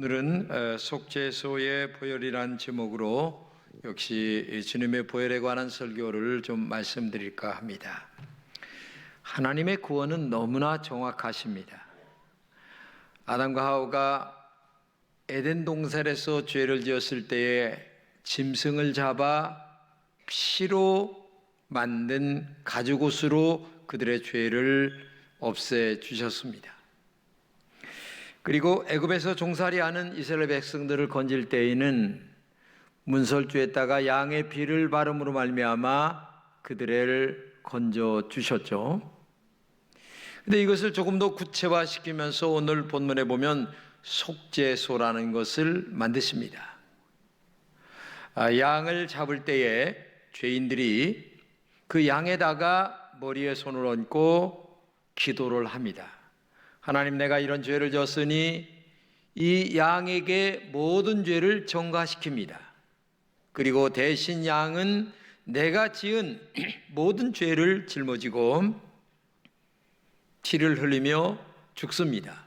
오늘은 속죄소의 보혈이란 제목으로 역시 주님의 보혈에 관한 설교를 좀 말씀드릴까 합니다. 하나님의 구원은 너무나 정확하십니다. 아담과 하와가 에덴 동산에서 죄를 지었을 때에 짐승을 잡아 피로 만든 가죽옷으로 그들의 죄를 없애 주셨습니다. 그리고 애굽에서 종살이하는 이스라엘 백성들을 건질 때에는 문설주에다가 양의 피를 바름으로 말미암아 그들을 건져 주셨죠. 근데 이것을 조금 더 구체화시키면서 오늘 본문에 보면 속죄소라는 것을 만드십니다. 양을 잡을 때에 죄인들이 그 양에다가 머리에 손을 얹고 기도를 합니다. 하나님, 내가 이런 죄를 졌으니 이 양에게 모든 죄를 전가시킵니다. 그리고 대신 양은 내가 지은 모든 죄를 짊어지고 피를 흘리며 죽습니다.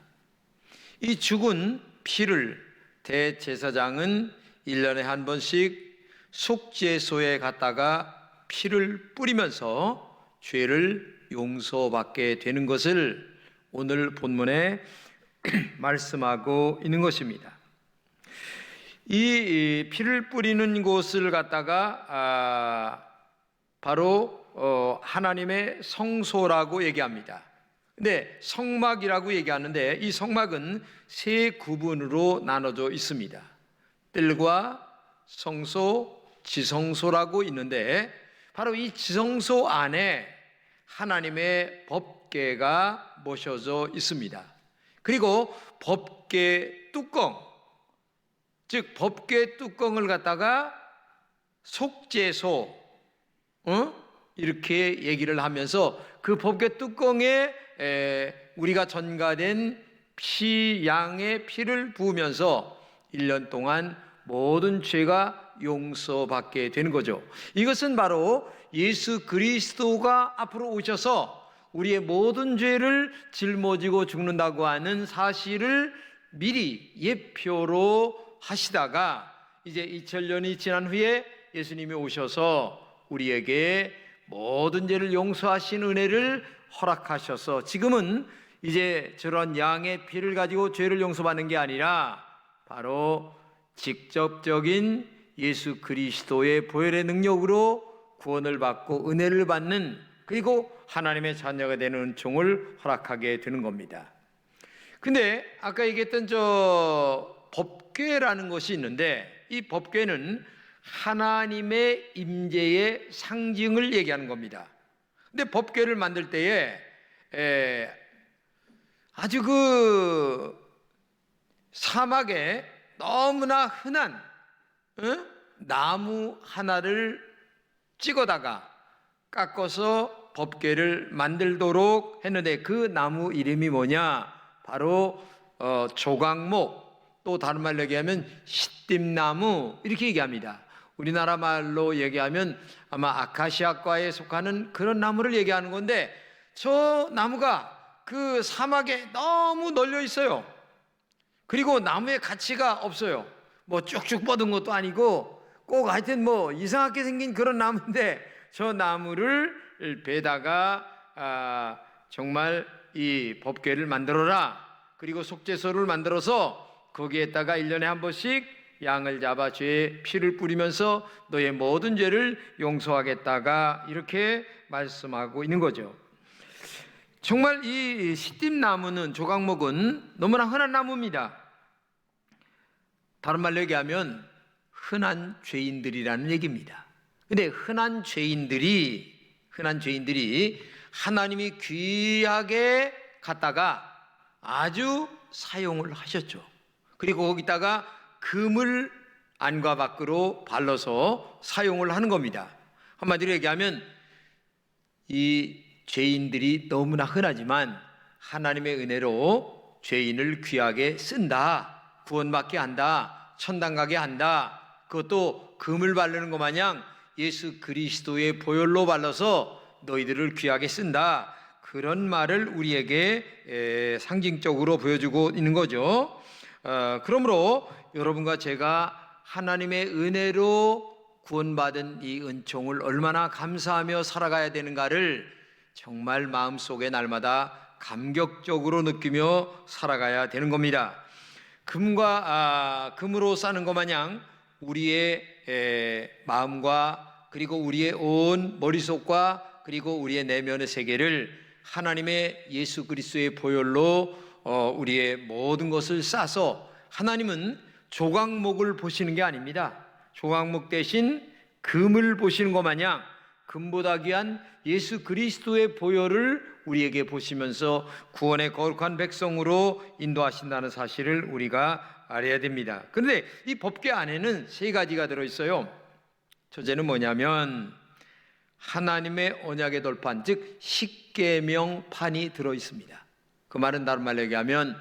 이 죽은 피를 대제사장은 1년에 한 번씩 속죄소에 갔다가 피를 뿌리면서 죄를 용서받게 되는 것을 오늘 본문에 말씀하고 있는 것입니다. 이 피를 뿌리는 곳을 갖다가 바로 하나님의 성소라고 얘기합니다. 근데 성막이라고 얘기하는데 이 성막은 세 구분으로 나눠져 있습니다. 뜰과 성소, 지성소라고 있는데 바로 이 지성소 안에 하나님의 법궤가 모셔져 있습니다. 그리고 법궤 뚜껑, 즉 법궤 뚜껑을 갖다가 속죄소 이렇게 얘기를 하면서 그 법궤 뚜껑에 우리가 전가된 양의 피를 부으면서 1년 동안 모든 죄가 용서받게 되는 거죠. 이것은 바로 예수 그리스도가 앞으로 오셔서 우리의 모든 죄를 짊어지고 죽는다고 하는 사실을 미리 예표로 하시다가 이제 2000년이 지난 후에 예수님이 오셔서 우리에게 모든 죄를 용서하신 은혜를 허락하셔서 지금은 이제 저런 양의 피를 가지고 죄를 용서받는 게 아니라 바로 직접적인 예수 그리스도의 보혈의 능력으로 구원을 받고 은혜를 받는, 그리고 하나님의 자녀가 되는 은총을 허락하게 되는 겁니다. 근데 아까 얘기했던 저 법궤라는 것이 있는데 이 법궤는 하나님의 임재의 상징을 얘기하는 겁니다. 근데 법궤를 만들 때에 아주 그 사막에 너무나 흔한 나무 하나를 찍어다가 깎아서 법궤를 만들도록 했는데 그 나무 이름이 뭐냐? 바로 조각목, 또 다른 말로 얘기하면 시띠나무 이렇게 얘기합니다. 우리나라 말로 얘기하면 아마 아카시아과에 속하는 그런 나무를 얘기하는 건데 저 나무가 그 사막에 너무 널려 있어요. 그리고 나무의 가치가 없어요. 뭐 쭉쭉 뻗은 것도 아니고 꼭 하여튼 뭐 이상하게 생긴 그런 나무인데 저 나무를 베다가 정말 이 법궤를 만들어라. 그리고 속죄소를 만들어서 거기에다가 1년에 한 번씩 양을 잡아 죄의 피를 뿌리면서 너의 모든 죄를 용서하겠다가 이렇게 말씀하고 있는 거죠. 정말 이 시띠나무는, 조각목은 너무나 흔한 나무입니다. 다른 말로 얘기하면 흔한 죄인들이라는 얘기입니다. 근데 흔한 죄인들이 하나님이 귀하게 갖다가 아주 사용을 하셨죠. 그리고 거기다가 금을 안과 밖으로 발라서 사용을 하는 겁니다. 한마디로 얘기하면 이 죄인들이 너무나 흔하지만 하나님의 은혜로 죄인을 귀하게 쓴다, 구원받게 한다, 천당 가게 한다. 그것도 금을 바르는 것 마냥 예수 그리스도의 보혈로 발라서 너희들을 귀하게 쓴다. 그런 말을 우리에게 상징적으로 보여주고 있는 거죠. 그러므로 여러분과 제가 하나님의 은혜로 구원받은 이 은총을 얼마나 감사하며 살아가야 되는가를 정말 마음속에 날마다 감격적으로 느끼며 살아가야 되는 겁니다. 금으로 싸는 것 마냥 우리의 마음과 그리고 우리의 온 머릿속과 그리고 우리의 내면의 세계를 하나님의 예수 그리스도의 보혈로 우리의 모든 것을 싸서, 하나님은 조각목을 보시는 게 아닙니다. 조각목 대신 금을 보시는 것 마냥 금보다 귀한 예수 그리스도의 보혈을 우리에게 보시면서 구원의 거룩한 백성으로 인도하신다는 사실을 우리가 알아야 됩니다. 그런데 이 법궤 안에는 세 가지가 들어있어요. 첫째는 뭐냐면 하나님의 언약의 돌판, 즉 십계명판이 들어있습니다. 그 말은 다른 말로 얘기하면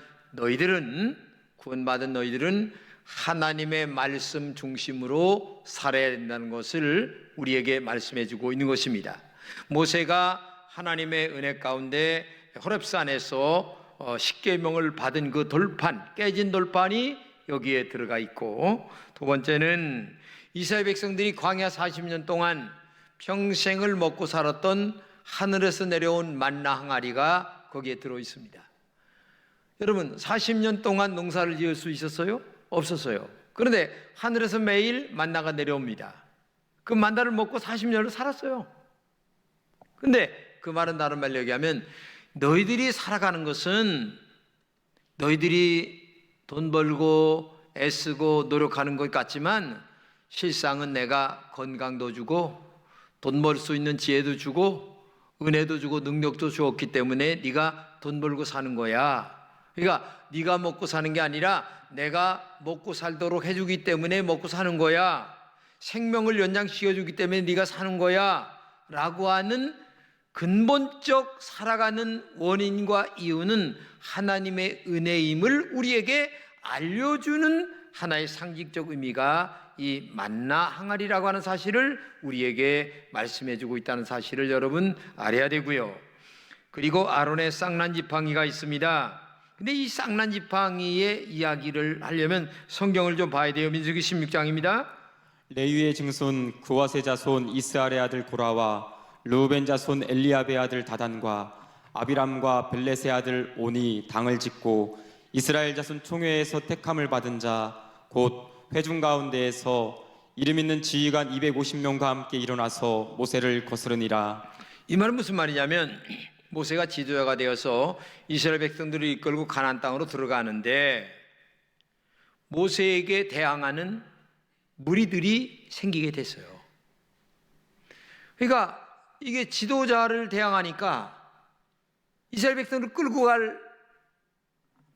구원받은 너희들은 하나님의 말씀 중심으로 살아야 된다는 것을 우리에게 말씀해 주고 있는 것입니다. 모세가 하나님의 은혜 가운데 호렙산에서 십계명을 받은 그 돌판, 깨진 돌판이 여기에 들어가 있고, 두 번째는 이스라엘 백성들이 광야 40년 동안 평생을 먹고 살았던 하늘에서 내려온 만나 항아리가 거기에 들어 있습니다. 여러분, 40년 동안 농사를 지을 수 있었어요? 없었어요. 그런데 하늘에서 매일 만나가 내려옵니다. 그 만나를 먹고 40년을 살았어요. 근데 그 말은 다른 말로 얘기하면 너희들이 살아가는 것은 너희들이 돈 벌고 애쓰고 노력하는 것 같지만 실상은 내가 건강도 주고 돈 벌 수 있는 지혜도 주고 은혜도 주고 능력도 주었기 때문에 네가 돈 벌고 사는 거야. 그러니까 네가 먹고 사는 게 아니라 내가 먹고 살도록 해주기 때문에 먹고 사는 거야. 생명을 연장시켜주기 때문에 네가 사는 거야 라고 하는 근본적 살아가는 원인과 이유는 하나님의 은혜임을 우리에게 알려주는 하나의 상징적 의미가 이 만나 항아리라고 하는 사실을 우리에게 말씀해주고 있다는 사실을 여러분 알아야 되고요. 그리고 아론의 쌍난지팡이가 있습니다. 근데 이 쌍난지팡이의 이야기를 하려면 성경을 좀 봐야 돼요. 민수기 16장입니다. 레위의 증손 그와세 자손 이스라엘의 아들 고라와 르우벤 자손 엘리압의 아들 다단과 아비람과 벨렛의 아들 온이 당을 짓고 이스라엘 자손 총회에서 택함을 받은 자 곧 회중 가운데에서 이름 있는 지휘관 250명과 함께 일어나서 모세를 거스르니라. 이 말은 무슨 말이냐면 모세가 지도자가 되어서 이스라엘 백성들을 이끌고 가나안 땅으로 들어가는데 모세에게 대항하는 무리들이 생기게 됐어요. 그러니까 이게 지도자를 대항하니까 이스라엘 백성들을 끌고 갈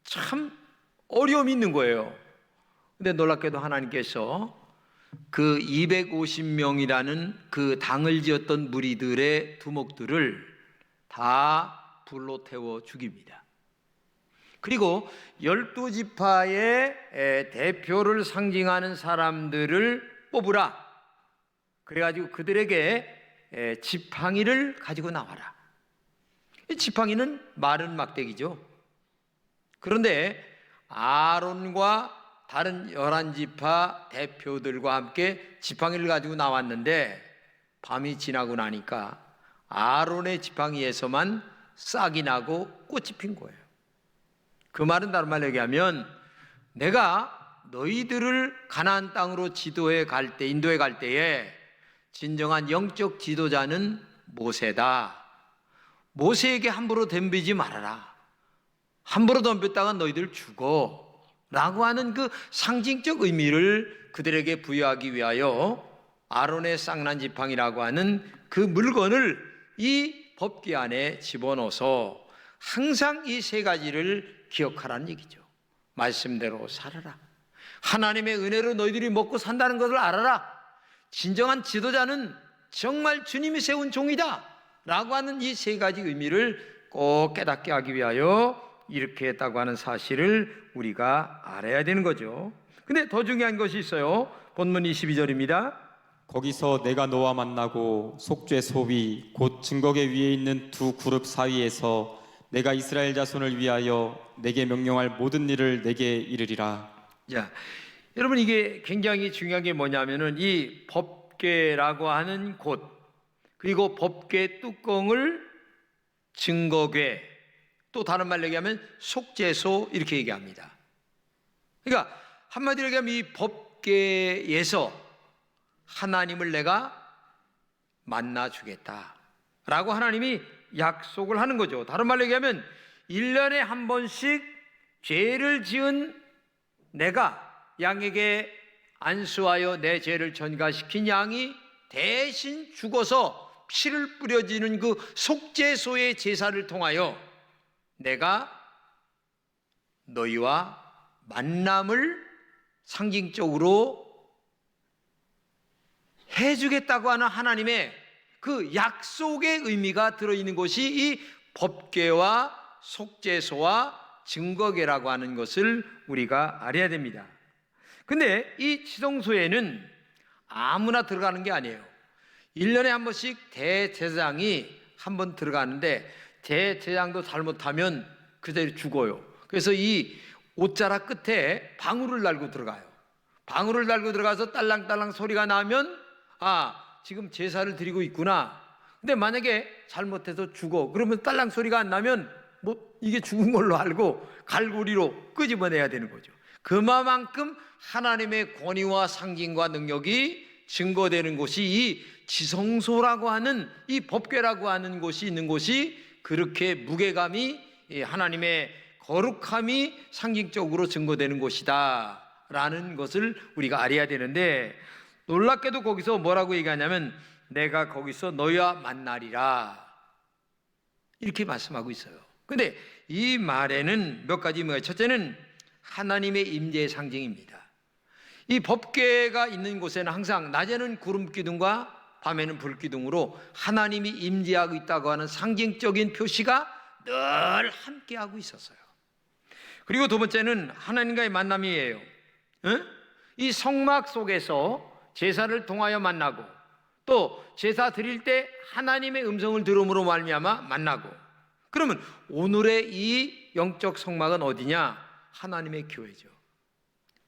참 어려움이 있는 거예요. 근데 놀랍게도 하나님께서 그 250명이라는 그 당을 지었던 무리들의 두목들을 다 불로 태워 죽입니다. 그리고 12지파의 대표를 상징하는 사람들을 뽑으라. 그래가지고 그들에게 지팡이를 가지고 나와라. 이 지팡이는 마른 막대기죠. 그런데 아론과 다른 11지파 대표들과 함께 지팡이를 가지고 나왔는데 밤이 지나고 나니까 아론의 지팡이에서만 싹이 나고 꽃이 핀 거예요. 그 말은 다른 말로 얘기하면 내가 너희들을 가나안 땅으로 인도해 갈 때에 진정한 영적 지도자는 모세다. 모세에게 함부로 덤비지 말아라. 함부로 덤볐다가 너희들 죽어 라고 하는 그 상징적 의미를 그들에게 부여하기 위하여 아론의 쌍난지팡이라고 하는 그 물건을 이 법궤 안에 집어넣어서 항상 이 세 가지를 기억하라는 얘기죠. 말씀대로 살아라. 하나님의 은혜로 너희들이 먹고 산다는 것을 알아라. 진정한 지도자는 정말 주님이 세운 종이다 라고 하는 이 세 가지 의미를 꼭 깨닫게 하기 위하여 이렇게 했다고 하는 사실을 우리가 알아야 되는 거죠. 근데 더 중요한 것이 있어요. 본문 22절입니다. 거기서 내가 너와 만나고 속죄 소위 곧 증거계 위에 있는 두 그룹 사이에서 내가 이스라엘 자손을 위하여 내게 명령할 모든 일을 내게 이르리라. 자, 여러분 이게 굉장히 중요한 게 뭐냐면은 이 법궤라고 하는 곳, 그리고 법궤 뚜껑을 증거궤, 또 다른 말로 얘기하면 속죄소 이렇게 얘기합니다. 그러니까 한마디로 얘기하면 이 법궤에서 하나님을 내가 만나 주겠다라고 하나님이 약속을 하는 거죠. 다른 말로 얘기하면 1년에 한 번씩 죄를 지은 내가 양에게 안수하여 내 죄를 전가시킨 양이 대신 죽어서 피를 뿌려지는 그 속죄소의 제사를 통하여 내가 너희와 만남을 상징적으로 해주겠다고 하는 하나님의 그 약속의 의미가 들어있는 것이 이 법궤와 속죄소와 증거궤라고 하는 것을 우리가 알아야 됩니다. 근데 이 지성소에는 아무나 들어가는 게 아니에요. 1년에 한 번씩 대제사장이 한 번 들어가는데 대제사장도 잘못하면 그대로 죽어요. 그래서 이 옷자락 끝에 방울을 달고 들어가요. 방울을 달고 들어가서 딸랑딸랑 소리가 나면 지금 제사를 드리고 있구나. 근데 만약에 잘못해서 죽어, 그러면 딸랑 소리가 안 나면 이게 죽은 걸로 알고 갈고리로 끄집어내야 되는 거죠. 그만큼 하나님의 권위와 상징과 능력이 증거되는 곳이 이 지성소라고 하는 이 법궤라고 하는 곳이 있는 곳이 그렇게 무게감이 하나님의 거룩함이 상징적으로 증거되는 곳이다 라는 것을 우리가 알아야 되는데, 놀랍게도 거기서 뭐라고 얘기하냐면 내가 거기서 너희와 만나리라 이렇게 말씀하고 있어요. 근데 이 말에는 몇 가지 의미가, 첫째는 하나님의 임재의 상징입니다. 이 법궤가 있는 곳에는 항상 낮에는 구름 기둥과 밤에는 불 기둥으로 하나님이 임재하고 있다고 하는 상징적인 표시가 늘 함께하고 있었어요. 그리고 두 번째는 하나님과의 만남이에요. 이 성막 속에서 제사를 통하여 만나고, 또 제사 드릴 때 하나님의 음성을 들음으로 말미암아 만나고, 그러면 오늘의 이 영적 성막은 어디냐? 하나님의 교회죠.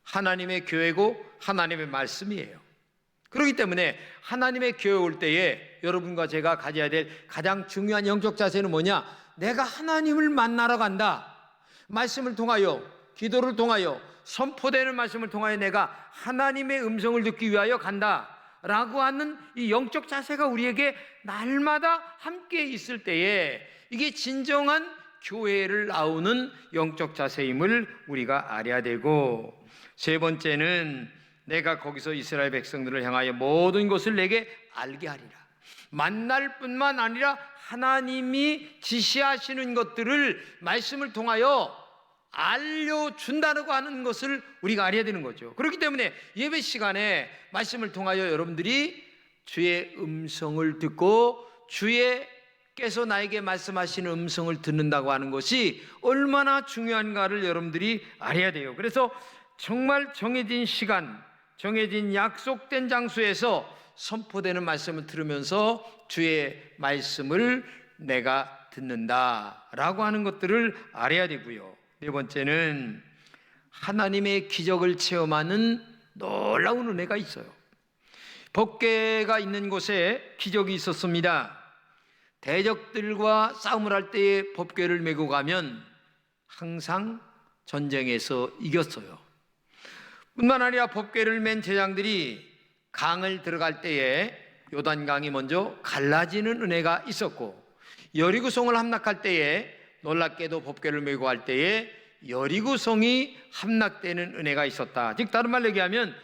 하나님의 교회고 하나님의 말씀이에요. 그렇기 때문에 하나님의 교회 올 때에 여러분과 제가 가져야 될 가장 중요한 영적 자세는 뭐냐? 내가 하나님을 만나러 간다. 말씀을 통하여, 기도를 통하여, 선포되는 말씀을 통하여 내가 하나님의 음성을 듣기 위하여 간다 라고 하는 이 영적 자세가 우리에게 날마다 함께 있을 때에 이게 진정한 교회를 나오는 영적 자세임을 우리가 알아야 되고, 세 번째는 내가 거기서 이스라엘 백성들을 향하여 모든 것을 내게 알게 하리라. 만날 뿐만 아니라 하나님이 지시하시는 것들을 말씀을 통하여 알려준다고 하는 것을 우리가 알아야 되는 거죠. 그렇기 때문에 예배 시간에 말씀을 통하여 여러분들이 주의 음성을 듣고 주께서 나에게 말씀하시는 음성을 듣는다고 하는 것이 얼마나 중요한가를 여러분들이 알아야 돼요. 그래서 정말 정해진 시간, 정해진 약속된 장소에서 선포되는 말씀을 들으면서 주의 말씀을 내가 듣는다라고 하는 것들을 알아야 되고요. 네 번째는 하나님의 기적을 체험하는 놀라운 은혜가 있어요. 법궤가 있는 곳에 기적이 있었습니다. 대적들과 싸움을 할 때에 법궤를 메고 가면 항상 전쟁에서 이겼어요. 뿐만 아니라 법궤를 맨 제장들이 강을 들어갈 때에 요단강이 먼저 갈라지는 은혜가 있었고, 여리고성을 함락할 때에 놀랍게도 법궤를 메고 갈 때에 여리고성이 함락되는 은혜가 있었다. 즉 다른 말로 얘기하면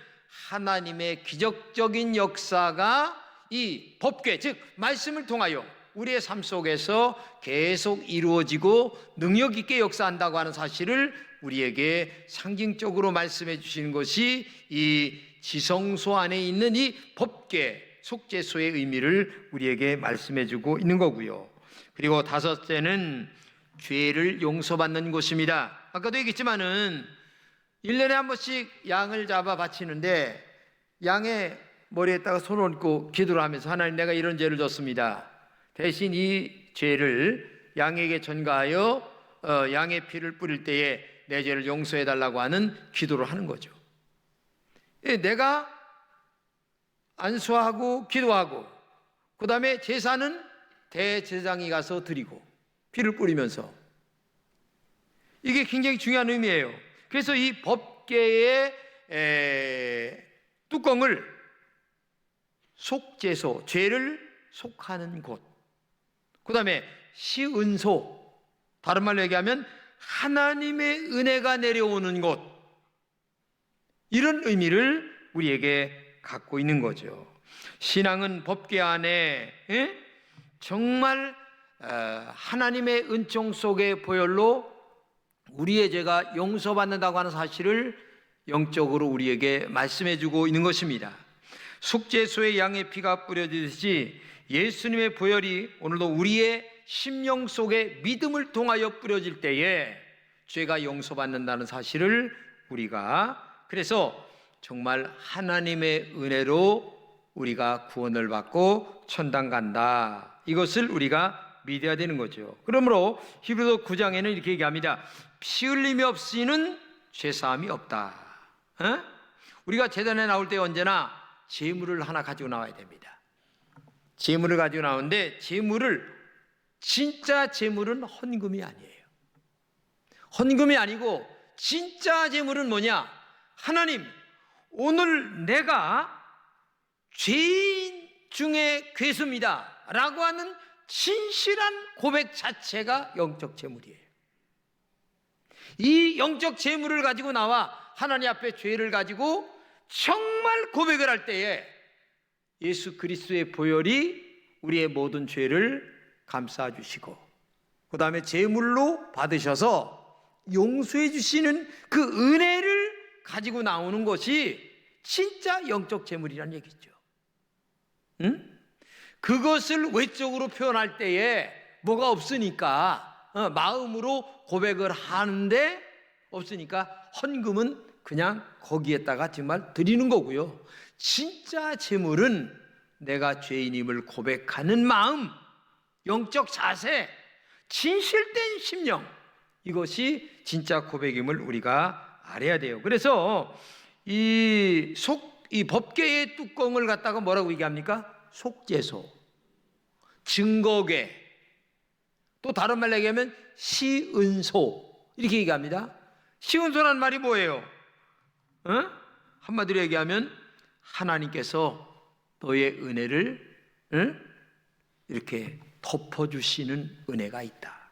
하나님의 기적적인 역사가 이 법궤, 즉 말씀을 통하여 우리의 삶 속에서 계속 이루어지고 능력 있게 역사한다고 하는 사실을 우리에게 상징적으로 말씀해 주시는 것이 이 지성소 안에 있는 이 법궤, 속죄소의 의미를 우리에게 말씀해 주고 있는 거고요. 그리고 다섯째는 죄를 용서받는 곳입니다. 아까도 얘기했지만은 1년에 한 번씩 양을 잡아 바치는데 양의 머리에다가 손을 얹고 기도를 하면서 하나님 내가 이런 죄를 졌습니다. 대신 이 죄를 양에게 전가하여 양의 피를 뿌릴 때에 내 죄를 용서해 달라고 하는 기도를 하는 거죠. 내가 안수하고 기도하고 그 다음에 제사는 대제사장이 가서 드리고 피를 뿌리면서, 이게 굉장히 중요한 의미예요. 그래서 이 법궤의 뚜껑을 속죄소, 죄를 속하는 곳, 그 다음에 시은소, 다른 말로 얘기하면 하나님의 은혜가 내려오는 곳, 이런 의미를 우리에게 갖고 있는 거죠. 신앙은 법궤 안에 정말 하나님의 은총 속의 보혈로 우리의 죄가 용서받는다고 하는 사실을 영적으로 우리에게 말씀해 주고 있는 것입니다. 속죄소에 양의 피가 뿌려지듯이 예수님의 보혈이 오늘도 우리의 심령 속에 믿음을 통하여 뿌려질 때에 죄가 용서받는다는 사실을 우리가, 그래서 정말 하나님의 은혜로 우리가 구원을 받고 천당 간다, 이것을 우리가 믿어야 되는 거죠. 그러므로 히브리서 9장에는 이렇게 얘기합니다. 피 흘림이 없이는 죄사함이 없다. 우리가 제단에 나올 때 언제나 제물을 하나 가지고 나와야 됩니다. 제물을 가지고 나오는데, 진짜 제물은 헌금이 아니에요. 헌금이 아니고 진짜 제물은 뭐냐? 하나님, 오늘 내가 죄인 중에 괴수입니다 라고 하는 진실한 고백 자체가 영적 제물이에요. 이 영적 제물을 가지고 나와 하나님 앞에 죄를 가지고 정말 고백을 할 때에 예수 그리스도의 보혈이 우리의 모든 죄를 감싸 주시고 그 다음에 제물로 받으셔서 용서해 주시는 그 은혜를 가지고 나오는 것이 진짜 영적 제물이라는 얘기죠. 그것을 외적으로 표현할 때에 뭐가 없으니까 마음으로 고백을 하는데 없으니까 헌금은 그냥 거기에다가 정말 드리는 거고요. 진짜 제물은 내가 죄인임을 고백하는 마음, 영적 자세, 진실된 심령, 이것이 진짜 고백임을 우리가 알아야 돼요. 그래서 이 법궤의 뚜껑을 갖다가 뭐라고 얘기합니까? 속죄소, 증거궤, 또 다른 말로 얘기하면 시은소, 이렇게 얘기합니다. 시은소라는 말이 뭐예요? 한마디로 얘기하면 하나님께서 너의 은혜를 이렇게 덮어주시는 은혜가 있다.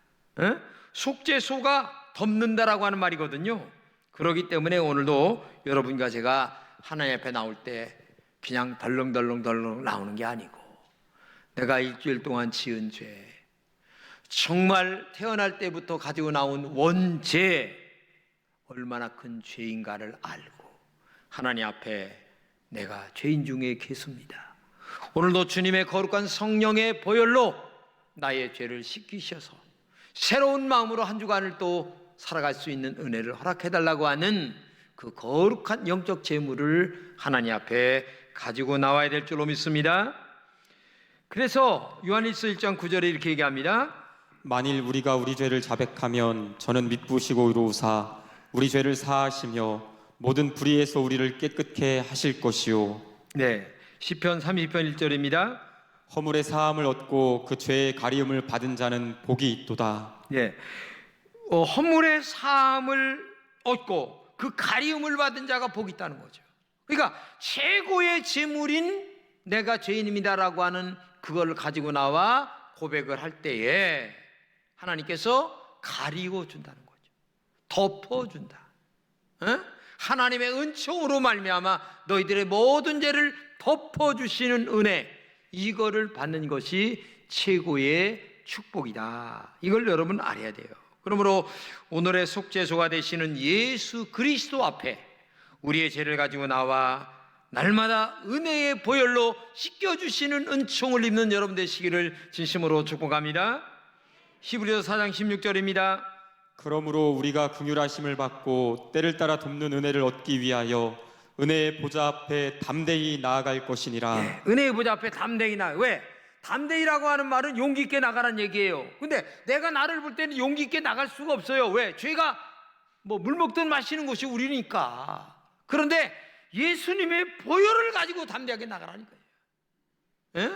속죄소가 덮는다라고 하는 말이거든요. 그렇기 때문에 오늘도 여러분과 제가 하나님 앞에 나올 때 그냥 덜렁덜렁 나오는 게 아니고, 내가 일주일 동안 지은 죄, 정말 태어날 때부터 가지고 나온 원죄, 얼마나 큰 죄인가를 알고 하나님 앞에 내가 죄인 중에 괴수입니다. 오늘도 주님의 거룩한 성령의 보혈로 나의 죄를 씻기셔서 새로운 마음으로 한 주간을 또 살아갈 수 있는 은혜를 허락해달라고 하는 그 거룩한 영적 제물을 하나님 앞에 가지고 나와야 될 줄로 믿습니다. 그래서 요한일서 1장 9절에 이렇게 얘기합니다. 만일 우리가 우리 죄를 자백하면 저는 미쁘시고 의로우사 우리 죄를 사하시며 모든 불의에서 우리를 깨끗게 하실 것이요. 네, 시편 30편 1절입니다. 허물의 사함을 얻고 그 죄의 가리움을 받은 자는 복이 있도다. 예, 허물의 사함을 얻고 그 가리움을 받은 자가 복이 있다는 거죠. 그러니까 최고의 제물인 내가 죄인입니다라고 하는 그걸 가지고 나와 고백을 할 때에 하나님께서 가리워 준다는 거죠. 덮어준다. 하나님의 은총으로 말미암아 너희들의 모든 죄를 덮어주시는 은혜, 이거를 받는 것이 최고의 축복이다. 이걸 여러분 알아야 돼요. 그러므로 오늘의 속죄소가 되시는 예수 그리스도 앞에 우리의 죄를 가지고 나와 날마다 은혜의 보혈로 씻겨주시는 은총을 입는 여러분 되시기를 진심으로 축복합니다. 히브리서 4장 16절입니다. 그러므로 우리가 긍휼하심을 받고 때를 따라 돕는 은혜를 얻기 위하여 은혜의 보좌 앞에 담대히 나아갈 것이니라. 네, 은혜의 보좌 앞에 담대히 왜? 담대히라고 하는 말은 용기 있게 나가라는 얘기예요. 근데 내가 나를 볼 때는 용기 있게 나갈 수가 없어요. 왜? 죄가 뭐 물 먹든 마시는 곳이 우리니까. 그런데 예수님의 보혈을 가지고 담대하게 나가라니까요. 예?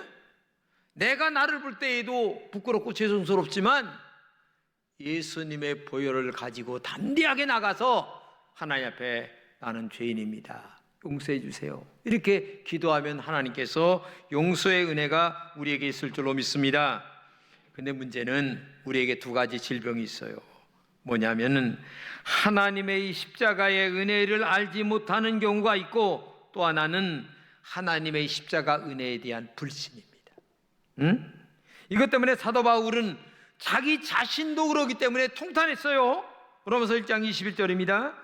내가 나를 볼 때에도 부끄럽고 죄송스럽지만 예수님의 보혈을 가지고 담대하게 나가서 하나님 앞에 나는 죄인입니다, 용서해 주세요, 이렇게 기도하면 하나님께서 용서의 은혜가 우리에게 있을 줄로 믿습니다. 근데 문제는 우리에게 두 가지 질병이 있어요. 뭐냐면은 하나님의 이 십자가의 은혜를 알지 못하는 경우가 있고, 또 하나는 하나님의 십자가 은혜에 대한 불신입니다. 이것 때문에 사도 바울은 자기 자신도 그러기 때문에 통탄했어요. 로마서 1장 21절입니다.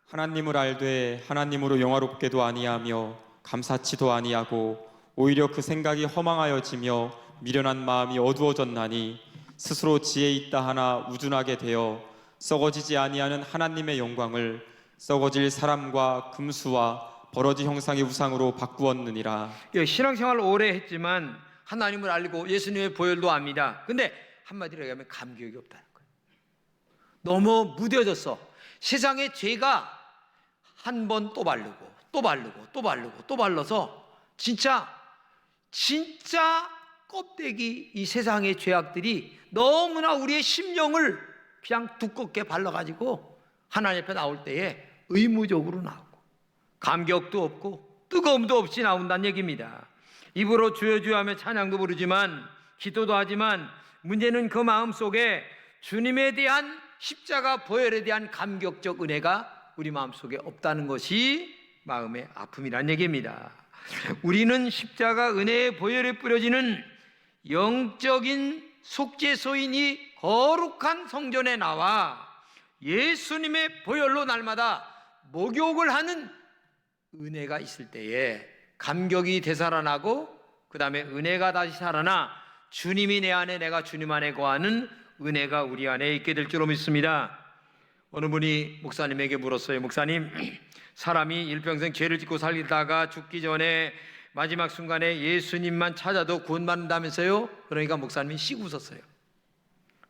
하나님을 알되 하나님으로 영화롭게도 아니하며 감사치도 아니하고 오히려 그 생각이 허망하여지며 미련한 마음이 어두워졌나니 스스로 지혜 있다 하나 우둔하게 되어 썩어지지 아니하는 하나님의 영광을 썩어질 사람과 금수와 버러지 형상의 우상으로 바꾸었느니라. 신앙생활을 오래 했지만 하나님을 알고 예수님의 보혈도 압니다. 근데 한마디로 얘기하면 감격이 없다는 거예요. 너무 무뎌졌어. 세상에 죄가 한 번 또 바르고 또 바르고 또 바르고 또 발라서 진짜 껍데기 이 세상의 죄악들이 너무나 우리의 심령을 그냥 두껍게 발라가지고 하나님 앞에 나올 때에 의무적으로 나오고 감격도 없고 뜨거움도 없이 나온다는 얘기입니다. 입으로 주여 주여 하며 찬양도 부르지만 기도도 하지만 문제는 그 마음 속에 주님에 대한 십자가 보혈에 대한 감격적 은혜가 우리 마음속에 없다는 것이 마음의 아픔이란 얘기입니다. 우리는 십자가 은혜의 보혈에 뿌려지는 영적인 속죄소인 이 거룩한 성전에 나와 예수님의 보혈로 날마다 목욕을 하는 은혜가 있을 때에 감격이 되살아나고 그 다음에 은혜가 다시 살아나 주님이 내 안에 내가 주님 안에 거하는 은혜가 우리 안에 있게 될 줄로 믿습니다. 어느 분이 목사님에게 물었어요. 목사님, 사람이 일평생 죄를 짓고 살다가 죽기 전에 마지막 순간에 예수님만 찾아도 구원받는다면서요? 그러니까 목사님이 씩 웃었어요.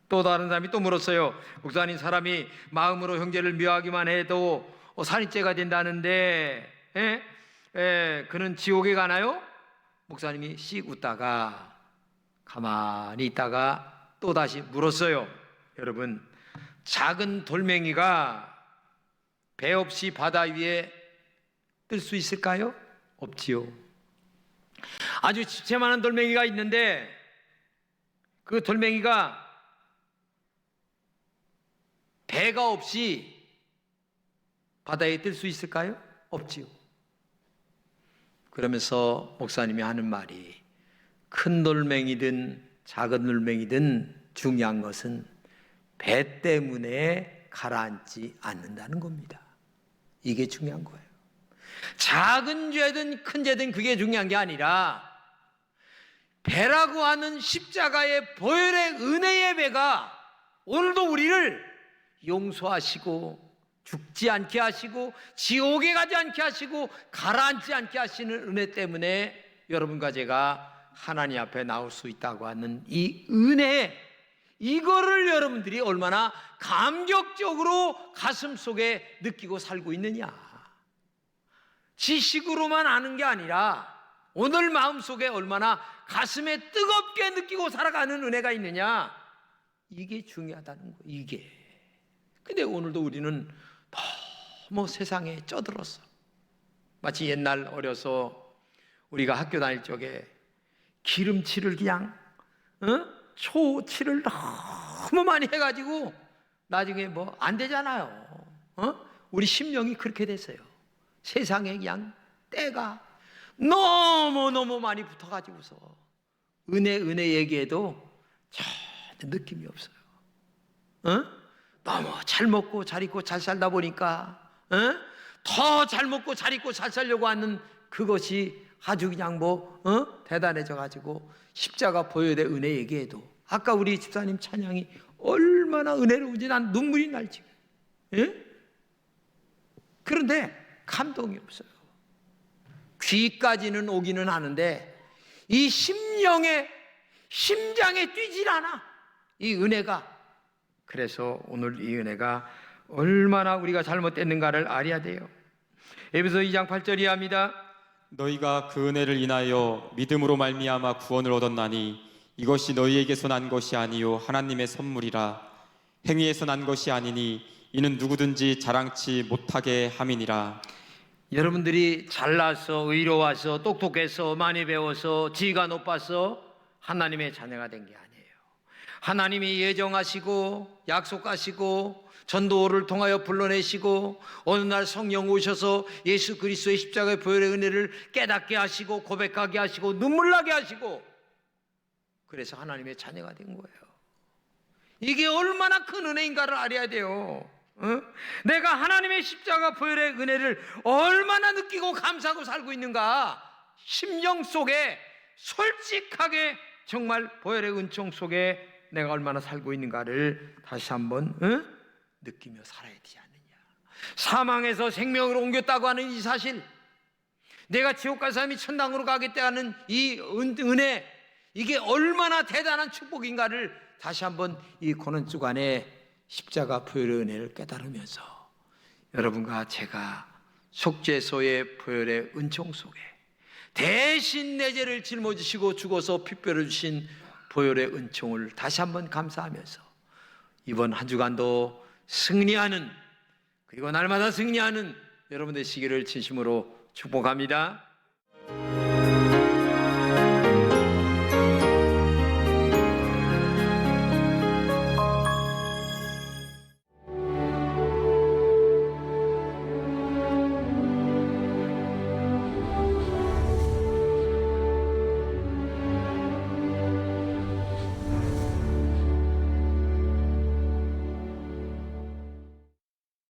또 다른 사람이 또 물었어요. 목사님, 사람이 마음으로 형제를 미워하기만 해도 살인죄가 된다는데 그는 지옥에 가나요? 목사님이 씩 웃다가 가만히 있다가 또 다시 물었어요. 여러분, 작은 돌멩이가 배 없이 바다 위에 뜰 수 있을까요? 없지요. 아주 지체만한 돌멩이가 있는데 그 돌멩이가 배가 없이 바다에 뜰 수 있을까요? 없지요. 그러면서 목사님이 하는 말이 큰 돌멩이든 작은 돌멩이든 중요한 것은 배 때문에 가라앉지 않는다는 겁니다. 이게 중요한 거예요. 작은 죄든 큰 죄든 그게 중요한 게 아니라 배라고 하는 십자가의 보혈의 은혜의 배가 오늘도 우리를 용서하시고 죽지 않게 하시고 지옥에 가지 않게 하시고 가라앉지 않게 하시는 은혜 때문에 여러분과 제가 하나님 앞에 나올 수 있다고 하는 이 은혜, 이거를 여러분들이 얼마나 감격적으로 가슴 속에 느끼고 살고 있느냐. 지식으로만 아는 게 아니라 오늘 마음속에 얼마나 가슴에 뜨겁게 느끼고 살아가는 은혜가 있느냐, 이게 중요하다는 거예요. 이게. 근데 오늘도 우리는 너무 세상에 쩌들었어. 마치 옛날 어려서 우리가 학교 다닐 적에 기름칠을 그냥 초칠을 너무 많이 해가지고 나중에 뭐 안 되잖아요. 우리 심령이 그렇게 됐어요. 세상에 그냥 때가 너무 많이 붙어가지고서 은혜 얘기해도 전혀 느낌이 없어요. 너무 잘 먹고 잘 입고 잘 살다 보니까 더 잘 먹고 잘 입고 잘 살려고 하는 그것이 아주 그냥 대단해져 가지고 십자가 보혈의 은혜 얘기해도 아까 우리 집사님 찬양이 얼마나 은혜로운지 난 눈물이 날지. 그런데 감동이 없어요. 귀까지는 오기는 하는데 이 심령에 심장에 뛰질 않아, 이 은혜가. 그래서 오늘 이 은혜가 얼마나 우리가 잘못됐는가를 알아야 돼요. 에베소 2장 8절이 합니다. 너희가 그 은혜를 인하여 믿음으로 말미암아 구원을 얻었나니 이것이 너희에게서 난 것이 아니요 하나님의 선물이라. 행위에서 난 것이 아니니 이는 누구든지 자랑치 못하게 함이니라. 여러분들이 잘나서 의로워서 똑똑해서 많이 배워서 지위가 높아서 하나님의 자녀가 된 게 아니에요. 하나님이 예정하시고 약속하시고 전도를 통하여 불러내시고 어느 날 성령 오셔서 예수 그리스도의 십자가의 보혈의 은혜를 깨닫게 하시고 고백하게 하시고 눈물 나게 하시고, 그래서 하나님의 자녀가 된 거예요. 이게 얼마나 큰 은혜인가를 알아야 돼요. 내가 하나님의 십자가 보혈의 은혜를 얼마나 느끼고 감사하고 살고 있는가, 심령 속에 솔직하게 정말 보혈의 은총 속에 내가 얼마나 살고 있는가를 다시 한번 느끼며 살아야 되지 않느냐. 사망에서 생명으로 옮겼다고 하는 이 사실, 내가 지옥 갈 사람이 천당으로 가겠다는 이 은혜, 이게 얼마나 대단한 축복인가를 다시 한번 이 고난 주간에 십자가 보혈의 은혜를 깨달으면서 여러분과 제가 속죄소의 보혈의 은총 속에 대신 내 죄를 짊어지시고 죽어서 피 흘려주신 보혈의 은총을 다시 한번 감사하면서 이번 한 주간도 승리하는, 그리고 날마다 승리하는 여러분 되시기를 진심으로 축복합니다.